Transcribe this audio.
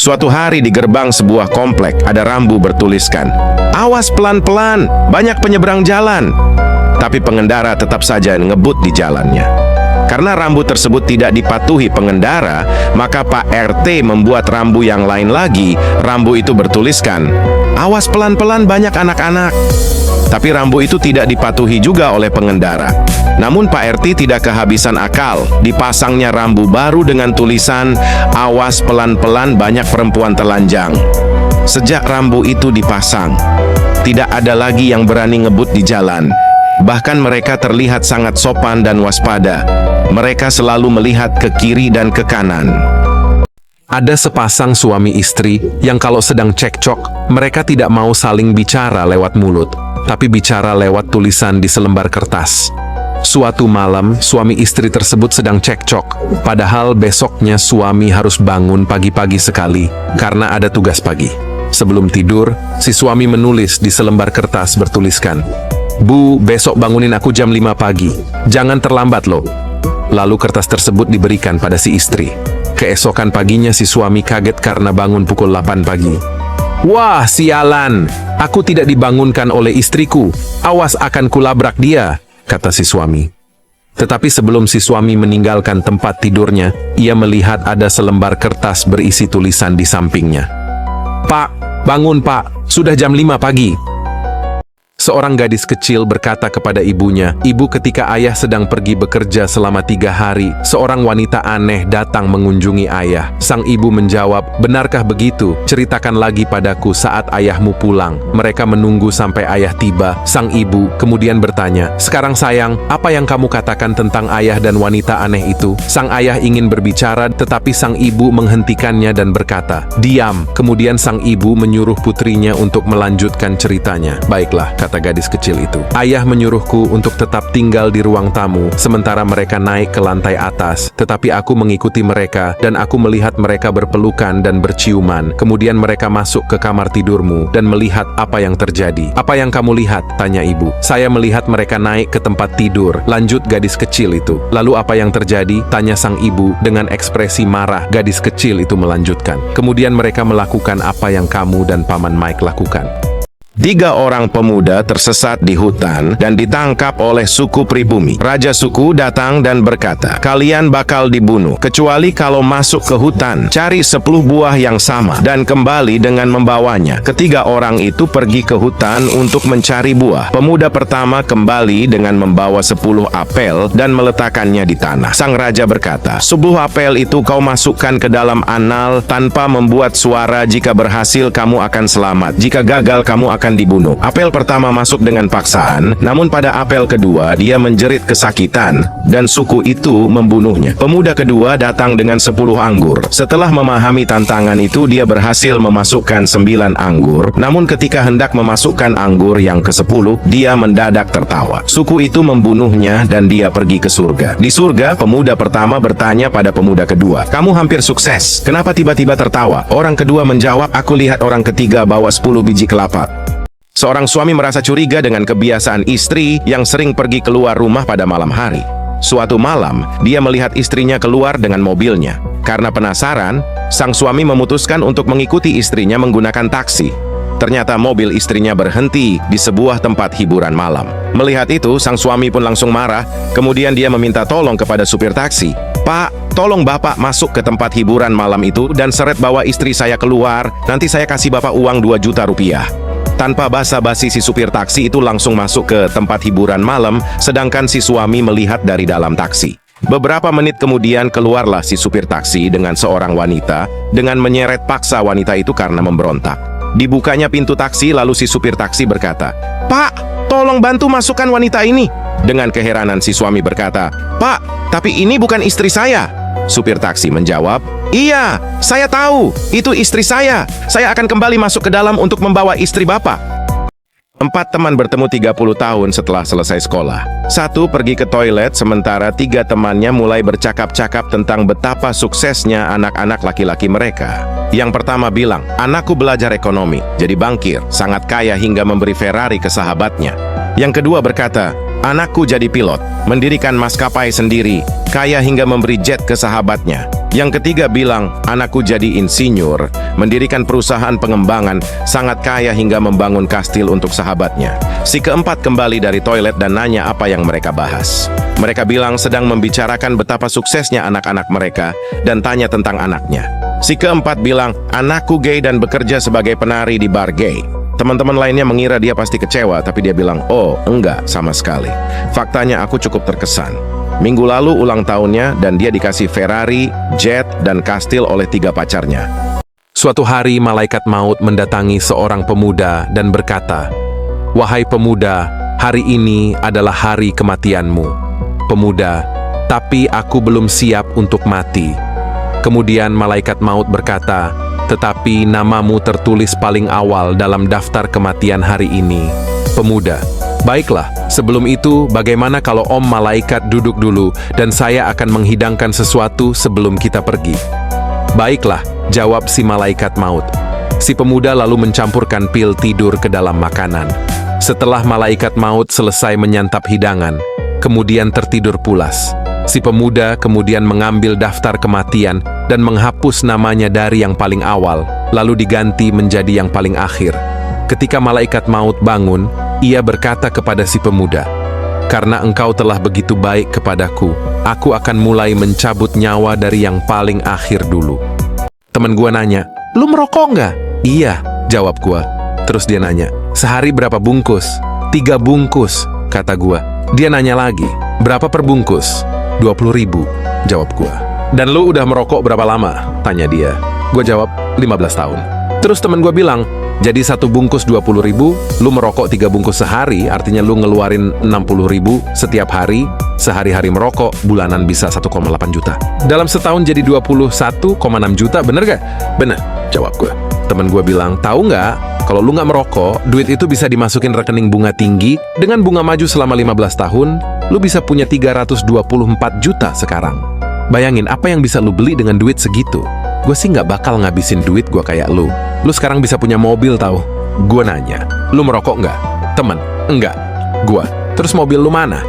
Suatu hari di gerbang sebuah komplek ada rambu bertuliskan, "Awas pelan-pelan, banyak penyeberang jalan." Tapi pengendara tetap saja ngebut di jalannya. Karena rambu tersebut tidak dipatuhi pengendara, maka Pak RT membuat rambu yang lain lagi. Rambu itu bertuliskan, "Awas pelan-pelan, banyak anak-anak." Tapi rambu itu tidak dipatuhi juga oleh pengendara. Namun Pak RT tidak kehabisan akal. Dipasangnya rambu baru dengan tulisan, "Awas pelan-pelan, banyak perempuan telanjang." Sejak rambu itu dipasang, tidak ada lagi yang berani ngebut di jalan. Bahkan mereka terlihat sangat sopan dan waspada. Mereka selalu melihat ke kiri dan ke kanan. Ada sepasang suami istri yang kalau sedang cekcok, mereka tidak mau saling bicara lewat mulut, tapi bicara lewat tulisan di selembar kertas. Suatu malam, suami istri tersebut sedang cekcok, padahal besoknya suami harus bangun pagi-pagi sekali karena ada tugas pagi. Sebelum tidur, si suami menulis di selembar kertas bertuliskan, "Bu, besok bangunin aku jam 5 pagi. Jangan terlambat loh." Lalu kertas tersebut diberikan pada si istri. Keesokan paginya si suami kaget karena bangun pukul 8 pagi. "Wah, sialan! Aku tidak dibangunkan oleh istriku. Awas akan kulabrak dia," kata si suami. Tetapi sebelum si suami meninggalkan tempat tidurnya, ia melihat ada selembar kertas berisi tulisan di sampingnya. "Pak, bangun Pak, sudah jam 5 pagi." Seorang gadis kecil berkata kepada ibunya, "Ibu, ketika ayah sedang pergi bekerja selama 3 hari, seorang wanita aneh datang mengunjungi ayah." Sang ibu menjawab, "Benarkah begitu? Ceritakan lagi padaku saat ayahmu pulang." Mereka menunggu sampai ayah tiba. Sang ibu kemudian bertanya, "Sekarang sayang, apa yang kamu katakan tentang ayah dan wanita aneh itu?" Sang ayah ingin berbicara, tetapi sang ibu menghentikannya dan berkata, "Diam." Kemudian sang ibu menyuruh putrinya untuk melanjutkan ceritanya. "Baiklah," kata gadis kecil itu. "Ayah menyuruhku untuk tetap tinggal di ruang tamu, sementara mereka naik ke lantai atas. Tetapi aku mengikuti mereka, dan aku melihat mereka berpelukan dan berciuman. Kemudian mereka masuk ke kamar tidurmu, dan melihat apa yang terjadi." "Apa yang kamu lihat?" tanya ibu. "Saya melihat mereka naik ke tempat tidur," lanjut gadis kecil itu. "Lalu apa yang terjadi?" tanya sang ibu. Dengan ekspresi marah, gadis kecil itu melanjutkan, "Kemudian mereka melakukan apa yang kamu dan Paman Mike lakukan." 3 orang pemuda tersesat di hutan dan ditangkap oleh suku pribumi. Raja suku datang dan berkata, "Kalian bakal dibunuh, kecuali kalau masuk ke hutan, cari 10 buah yang sama, dan kembali dengan membawanya." Ketiga orang itu pergi ke hutan untuk mencari buah. Pemuda pertama kembali dengan membawa 10 apel dan meletakkannya di tanah. Sang raja berkata, "10 apel itu kau masukkan ke dalam anal tanpa membuat suara. Jika berhasil, kamu akan selamat. Jika gagal, kamu akan dibunuh." Apel pertama masuk dengan paksaan, namun pada apel kedua dia menjerit kesakitan dan suku itu membunuhnya. Pemuda kedua datang dengan 10 anggur. Setelah memahami tantangan itu, dia berhasil memasukkan 9 anggur, namun ketika hendak memasukkan anggur yang ke-10, dia mendadak tertawa. Suku itu membunuhnya dan dia pergi ke surga. Di surga, pemuda pertama bertanya pada pemuda kedua, "Kamu hampir sukses, kenapa tiba-tiba tertawa?" Orang kedua menjawab, "Aku lihat orang ketiga bawa 10 biji kelapa." Seorang suami merasa curiga dengan kebiasaan istri yang sering pergi keluar rumah pada malam hari. Suatu malam, dia melihat istrinya keluar dengan mobilnya. Karena penasaran, sang suami memutuskan untuk mengikuti istrinya menggunakan taksi. Ternyata mobil istrinya berhenti di sebuah tempat hiburan malam. Melihat itu, sang suami pun langsung marah. Kemudian dia meminta tolong kepada supir taksi. "Pak, tolong Bapak masuk ke tempat hiburan malam itu dan seret bawa istri saya keluar. Nanti saya kasih Bapak uang 2 juta rupiah." Tanpa basa-basi, si supir taksi itu langsung masuk ke tempat hiburan malam, sedangkan si suami melihat dari dalam taksi. Beberapa menit kemudian keluarlah si supir taksi dengan seorang wanita, dengan menyeret paksa wanita itu karena memberontak. Dibukanya pintu taksi, lalu si supir taksi berkata, "Pak, tolong bantu masukkan wanita ini." Dengan keheranan si suami berkata, "Pak, tapi ini bukan istri saya." Supir taksi menjawab, "Iya, saya tahu, itu istri saya. Saya akan kembali masuk ke dalam untuk membawa istri Bapak." 4 teman bertemu 30 tahun setelah selesai sekolah. 1 pergi ke toilet, sementara 3 temannya mulai bercakap-cakap tentang betapa suksesnya anak-anak laki-laki mereka. Yang pertama bilang, "Anakku belajar ekonomi, jadi bankir, sangat kaya hingga memberi Ferrari ke sahabatnya." Yang kedua berkata, "Anakku jadi pilot, mendirikan maskapai sendiri, kaya hingga memberi jet ke sahabatnya." Yang ketiga bilang, anakku jadi insinyur, mendirikan perusahaan pengembangan, sangat kaya hingga membangun kastil untuk sahabatnya. Si keempat kembali dari toilet dan nanya apa yang mereka bahas. Mereka bilang sedang membicarakan betapa suksesnya anak-anak mereka dan tanya tentang anaknya. Si keempat bilang, anakku gay dan bekerja sebagai penari di bar gay. Teman-teman lainnya mengira dia pasti kecewa, tapi dia bilang, oh enggak sama sekali. Faktanya aku cukup terkesan. Minggu lalu ulang tahunnya dan dia dikasih Ferrari, jet, dan kastil oleh 3 pacarnya. Suatu hari malaikat maut mendatangi seorang pemuda dan berkata, "Wahai pemuda, hari ini adalah hari kematianmu." Pemuda, "Tapi aku belum siap untuk mati." Kemudian malaikat maut berkata, "Tetapi namamu tertulis paling awal dalam daftar kematian hari ini." Pemuda, "Baiklah, sebelum itu bagaimana kalau Om Malaikat duduk dulu dan saya akan menghidangkan sesuatu sebelum kita pergi?" "Baiklah," jawab si malaikat maut. Si pemuda lalu mencampurkan pil tidur ke dalam makanan. Setelah malaikat maut selesai menyantap hidangan, kemudian tertidur pulas. Si pemuda kemudian mengambil daftar kematian dan menghapus namanya dari yang paling awal, lalu diganti menjadi yang paling akhir. Ketika malaikat maut bangun, ia berkata kepada si pemuda, "Karena engkau telah begitu baik kepadaku, aku akan mulai mencabut nyawa dari yang paling akhir dulu." Temen gua nanya, "Lu merokok nggak?" "Iya," jawab gua. Terus dia nanya, "Sehari berapa bungkus?" "3 bungkus," kata gua. Dia nanya lagi, "Berapa per bungkus?" 20.000, jawab gua. "Dan lu udah merokok berapa lama?" tanya dia. Gua jawab, 15 tahun. Terus temen gua bilang, "Jadi 1 bungkus 20.000, lu merokok 3 bungkus sehari, artinya lu ngeluarin 60.000 setiap hari, sehari-hari merokok, bulanan bisa 1,8 juta. Dalam setahun jadi 21,6 juta, bener gak?" "Bener," jawab gue. Temen gue bilang, "Tahu nggak, kalau lu nggak merokok, duit itu bisa dimasukin rekening bunga tinggi, dengan bunga maju selama 15 tahun, lu bisa punya 324 juta sekarang. Bayangin, apa yang bisa lu beli dengan duit segitu?" Gue sih nggak bakal ngabisin duit gue kayak lu. Lu sekarang bisa punya mobil tahu. Gue nanya, "Lu merokok nggak?" Temen, "Enggak." Gue, "Terus mobil lu mana?"